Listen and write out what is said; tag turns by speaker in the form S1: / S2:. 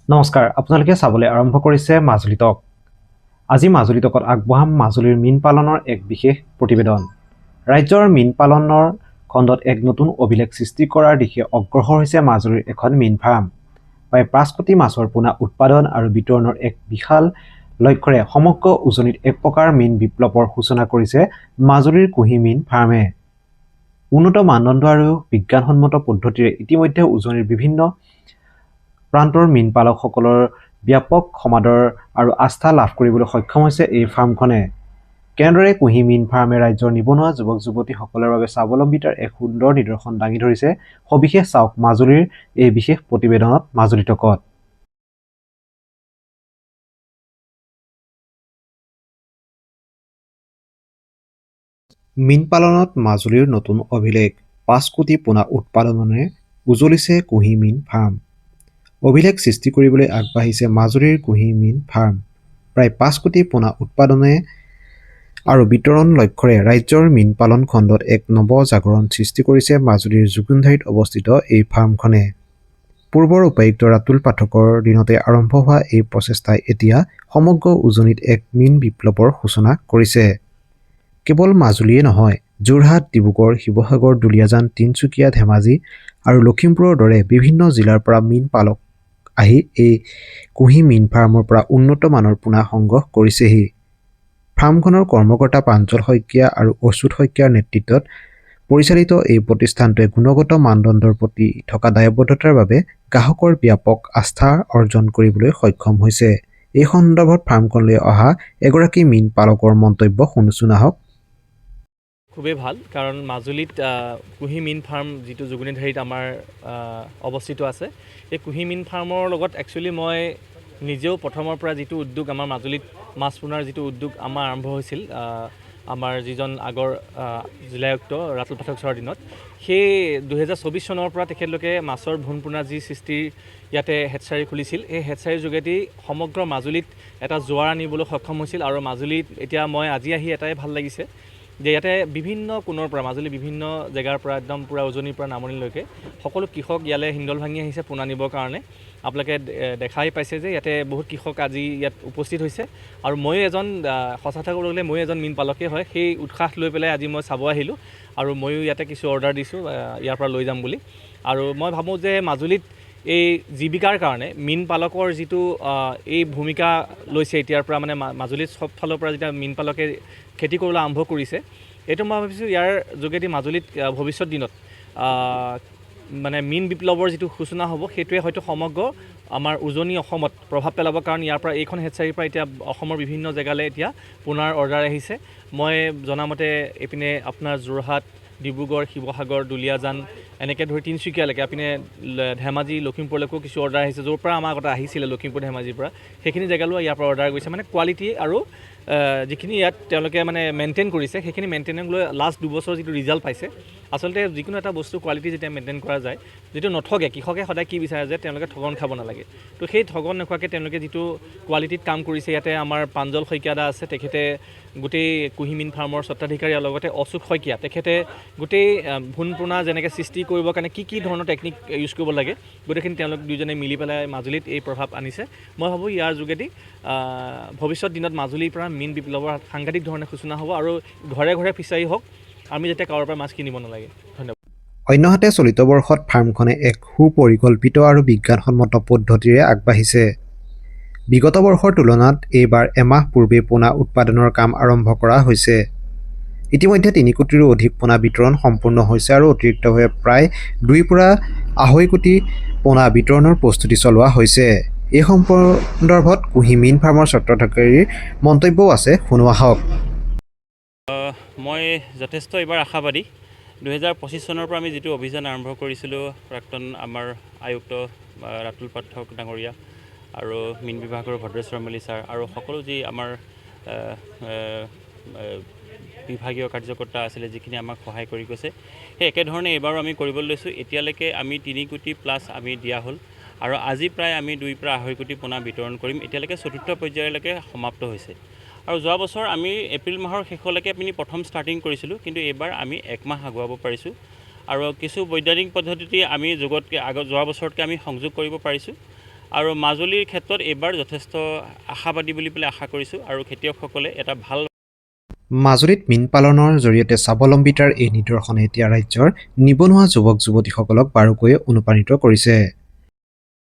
S1: নমস্কাৰ, আপোনালোকে চাবলৈ আৰম্ভ কৰিছে মাজুলী টক। আজি মাজুলী টকত আগবঢ়াম মাজুলীৰ মীন পালনৰ এক বিশেষ প্ৰতিবেদন। ৰাজ্যৰ মীন পালনৰ খণ্ডত এক নতুন অভিলেখ সৃষ্টি কৰাৰ দিশে অগ্ৰসৰ হৈছে মাজুলীৰ এখন মীন ফাৰ্ম। প্ৰায় 5 কোটি মাছৰ পোনা উৎপাদন আৰু বিতৰণৰ এক বিশাল লক্ষ্যৰে সমগ্ৰ উজনিত এক প্ৰকাৰ মীন বিপ্লৱৰ সূচনা কৰিছে মাজুলীৰ কুহি মীন ফাৰ্মে। উন্নত মানদণ্ড আৰু বিজ্ঞানসন্মত পদ্ধতিৰে ইতিমধ্যে উজনিৰ বিভিন্ন প্ৰান্তৰ মীন পালকসকলৰ ব্যাপক সমাদৰ আৰু আস্থা লাভ কৰিবলৈ সক্ষম হৈছে এই ফাৰ্মখনে। কেনেদৰে কুহি মীন ফাৰ্মে ৰাজ্যৰ নিবনুৱা যুৱক যুৱতীসকলৰ বাবে স্বাৱলম্বিতাৰ এক সুন্দৰ নিদৰ্শন দাঙি ধৰিছে, সবিশেষ চাওক মাজুলীৰ এই বিশেষ প্ৰতিবেদনত মাজুলী টকত। মীন পালনত মাজুলীৰ নতুন অভিলেখ, 5 কোটি পোনা উৎপাদনেৰে উজলিছে কুহি মীন ফাৰ্ম। অভিলেখ সৃষ্টি কৰিবলৈ আগবাঢ়িছে মাজুলীৰ কুহি মীন ফাৰ্ম। প্ৰায় 5 কোটি পোনা উৎপাদনে আৰু বিতৰণ লক্ষ্যৰে ৰাজ্যৰ মীন পালন খণ্ডত এক নৱ জাগৰণ সৃষ্টি কৰিছে মাজুলীৰ জুগুনধাৰীত অৱস্থিত এই ফাৰ্মখনে। পূৰ্বৰ উপায়ুক্ত ৰাতুল পাঠকৰ দিনতে আৰম্ভ হোৱা এই প্ৰচেষ্টাই এতিয়া সমগ্ৰ উজনিত এক মীন বিপ্লৱৰ সূচনা কৰিছে। কেৱল মাজুলীয়ে নহয়, যোৰহাট, ডিব্ৰুগড়, শিৱসাগৰ, দুলীয়াজান, তিনিচুকীয়া, ধেমাজি আৰু লখিমপুৰৰ দৰে বিভিন্ন জিলাৰ পৰা মীন পালক আহি এই কুহি মীন ফাৰ্মৰ পৰা উন্নত মানৰ পোনা সংগ্ৰহ কৰিছেহি। ফাৰ্মখনৰ কৰ্মকৰ্তা প্ৰাঞ্জল শইকীয়া আৰু অচ্যুত শইকীয়াৰ নেতৃত্বত পৰিচালিত এই প্ৰতিষ্ঠানটোৱে গুণগত মানদণ্ডৰ প্ৰতি থকা দায়বদ্ধতাৰ বাবে গ্ৰাহকৰ ব্যাপক আস্থা অৰ্জন কৰিবলৈ সক্ষম হৈছে। এই সন্দৰ্ভত ফাৰ্মখনলৈ অহা এগৰাকী মীন পালকৰ মন্তব্য শুনোচোন আহক।
S2: খুবেই ভাল, কাৰণ মাজুলীত কুহি মীন ফাৰ্ম যিটো জুগুনিধাৰীত আমাৰ অৱস্থিত আছে, এই কুহি মীন ফাৰ্মৰ লগত একচুৱেলি মই নিজেও প্ৰথমৰ পৰা যিটো উদ্যোগ আমাৰ মাজুলীত মাছ পোনাৰ যিটো উদ্যোগ আমাৰ আৰম্ভ হৈছিল আমাৰ যিজন আগৰ জিলায়ুক্ত ৰাতুল পাঠক ছাৰৰ দিনত, সেই 2024 চনৰ পৰা তেখেতলোকে মাছৰ ভোন পোনা যি সৃষ্টিৰ ইয়াতে হেটচাৰী খুলিছিল, এই হেটচাৰীৰ যোগেদি সমগ্ৰ মাজুলীত এটা জোৱাৰ আনিবলৈ সক্ষম হৈছিল। আৰু মাজুলীত এতিয়া মই আজি আহি এটাই ভাল লাগিছে যে ইয়াতে বিভিন্ন কোণৰ পৰা, মাজুলী বিভিন্ন জেগাৰ পৰা, একদম পূৰা উজনিৰ পৰা নামনিলৈকে সকলো কৃষক ইয়ালৈ হিন্দল ভাঙি আহিছে পোনা নিবৰ কাৰণে। আপোনালোকে দেখাই পাইছে যে ইয়াতে বহুত কৃষক আজি ইয়াত উপস্থিত হৈছে। আৰু ময়ো এজন, সঁচা কথা ক'বলৈ গ'লে ময়ো এজন মীন পালকেই হয়। সেই উৎসাহ লৈ পেলাই আজি মই চাব আহিলোঁ, আৰু ময়ো ইয়াতে কিছু অৰ্ডাৰ দিছোঁ ইয়াৰ পৰা লৈ যাম বুলি। আৰু মই ভাবোঁ যে মাজুলীত এই জীৱিকাৰ কাৰণে মীন পালকৰ যিটো এই ভূমিকা লৈছে এতিয়াৰ পৰা, মানে মাজুলীত চব ফালৰ পৰা যেতিয়া মীন পালকে খেতি কৰিবলৈ আৰম্ভ কৰিছে, এইটো মই ভাবিছোঁ ইয়াৰ যোগেদি মাজুলীত ভৱিষ্যত দিনত মানে মীন বিপ্লৱৰ যিটো সূচনা হ'ব, সেইটোৱে হয়তো সমগ্ৰ আমাৰ উজনি অসমত প্ৰভাৱ পেলাব। কাৰণ ইয়াৰ পৰা, এইখন হেটচাৰীৰ পৰা এতিয়া অসমৰ বিভিন্ন জেগালৈ এতিয়া পোনাৰ অৰ্ডাৰ আহিছে। মই জনামতে এইপিনে আপোনাৰ যোৰহাট, ডিব্ৰুগড়, শিৱসাগৰ, দুলীয়াজান, এনেকৈ ধৰি তিনিচুকীয়ালৈকে, এইপিনে ধেমাজি, লখিমপুৰলৈকেও কিছু অৰ্ডাৰ আহিছে, য'ৰ পৰা আমাৰ আগতে আহিছিলে লখিমপুৰ, ধেমাজিৰ পৰা, সেইখিনি জেগালৈও ইয়াৰ পৰা অৰ্ডাৰ গৈছে। মানে কোৱালিটি আৰু যিখিনি ইয়াত তেওঁলোকে মানে মেইনটেইন কৰিছে, সেইখিনি মেইনটেইনক লৈ লাষ্ট 2 বছৰ যিটো ৰিজাল্ট পাইছে, আচলতে যিকোনো এটা বস্তু কোৱালিটি যেতিয়া মেইনটেইন কৰা যায়, যিটো নঠগে, কৃষকে সদায় কি বিচাৰে যে তেওঁলোকে ঠগন খাব নালাগে। তো সেই ঠগন নোখোৱাকৈ তেওঁলোকে যিটো কোৱালিটিত কাম কৰিছে, ইয়াতে আমাৰ প্ৰাঞ্জল শইকীয়া দা আছে, তেখেতে গোটেই কুহি মীন ফাৰ্মৰ স্বত্বাধিকাৰী, আৰু লগতে অচ্যুত শইকীয়া, তেখেতে গোটেই ভোন পোনা যেনেকৈ সৃষ্টি কৰিবৰ কাৰণে কি ধৰণৰ টেকনিক ইউজ কৰিব লাগে, গোটেইখিনি তেওঁলোক দুয়োজনে মিলি পেলাই মাজুলীত এই প্ৰভাৱ আনিছে। মই ভাবোঁ ইয়াৰ যোগেদি ভৱিষ্যত দিনত মাজুলীৰ পৰা মীন বিপ্লৱৰ সাংঘাতিক ধৰণে সূচনা হ'ব, আৰু ঘৰে ঘৰে ফিচাৰী হওক, আমি যাতে কাৰোবাৰ পৰা মাছ কিনিব নালাগে। ধন্যবাদ।
S1: অন্যহাতে চলিত বৰ্ষত ফাৰ্মখনে এক সুপৰিকল্পিত আৰু বিজ্ঞানসন্মত পদ্ধতিৰে আগবাঢ়িছে। বিগত বৰ্ষৰ তুলনাত এইবাৰ এমাহ পূৰ্বে পোনা উৎপাদনৰ কাম আৰম্ভ কৰা হৈছে। ইতিমধ্যে 3 কোটিৰো অধিক পোনা বিতৰণ সম্পূৰ্ণ হৈছে, আৰু অতিৰিক্তভাৱে প্ৰায় 2 পৰা 2.5 কোটি পোনা বিতৰণৰ প্ৰস্তুতি চলোৱা হৈছে। এই সন্দৰ্ভত কুহি মীন ফাৰ্মৰ স্বত্বাধিকাৰীৰ মন্তব্যও আছে, শুনো আহক।
S3: মই যথেষ্ট এইবাৰ আশাবাদী। 2025 চনৰ পৰা আমি যিটো অভিযান আৰম্ভ কৰিছিলোঁ, প্ৰাক্তন আমাৰ আয়ুক্ত ৰাতুল পাঠক ডাঙৰীয়া আৰু মীন বিভাগৰ ভদ্ৰেশ্বৰ মল্লিক ছাৰ আৰু সকলো যি আমাৰ বিভাগীয় কাৰ্যকৰ্তা আছিলে, যিখিনি আমাক সহায় কৰি গৈছে, সেই একেধৰণে এইবাৰো আমি কৰিবলৈ লৈছোঁ। এতিয়ালৈকে আমি 3 কোটি প্লাছ আমি দিয়া হ'ল, আৰু আজি প্ৰায় আমি 2 পৰা 2.5 কোটি পোনা বিতৰণ কৰিম। এতিয়ালৈকে 4ৰ্থ পৰ্যায়লৈকে সমাপ্ত হৈছে। আৰু যোৱা বছৰ আমি এপ্ৰিল মাহৰ শেষলৈকে আমি প্ৰথম ষ্টাৰ্টিং কৰিছিলোঁ, কিন্তু এইবাৰ আমি 1 মাহ আগুৱাব পাৰিছোঁ। আৰু কিছু বৈজ্ঞানিক পদ্ধতি আমি যোৱা বছৰতকৈ আমি সংযোগ কৰিব পাৰিছোঁ। আৰু মাজুলীৰ ক্ষেত্ৰত এইবাৰ যথেষ্ট আশাবাদী বুলি পেলাই আশা কৰিছোঁ আৰু খেতিয়কসকলে এটা ভাল
S1: মাজুলীত মীন পালনৰ জৰিয়তে স্বাৱলম্বিতাৰ এই নিদৰ্শনে এতিয়া ৰাজ্যৰ নিবনুৱা যুৱক যুৱতীসকলক বাৰুকৈয়ে অনুপ্ৰাণিত কৰিছে।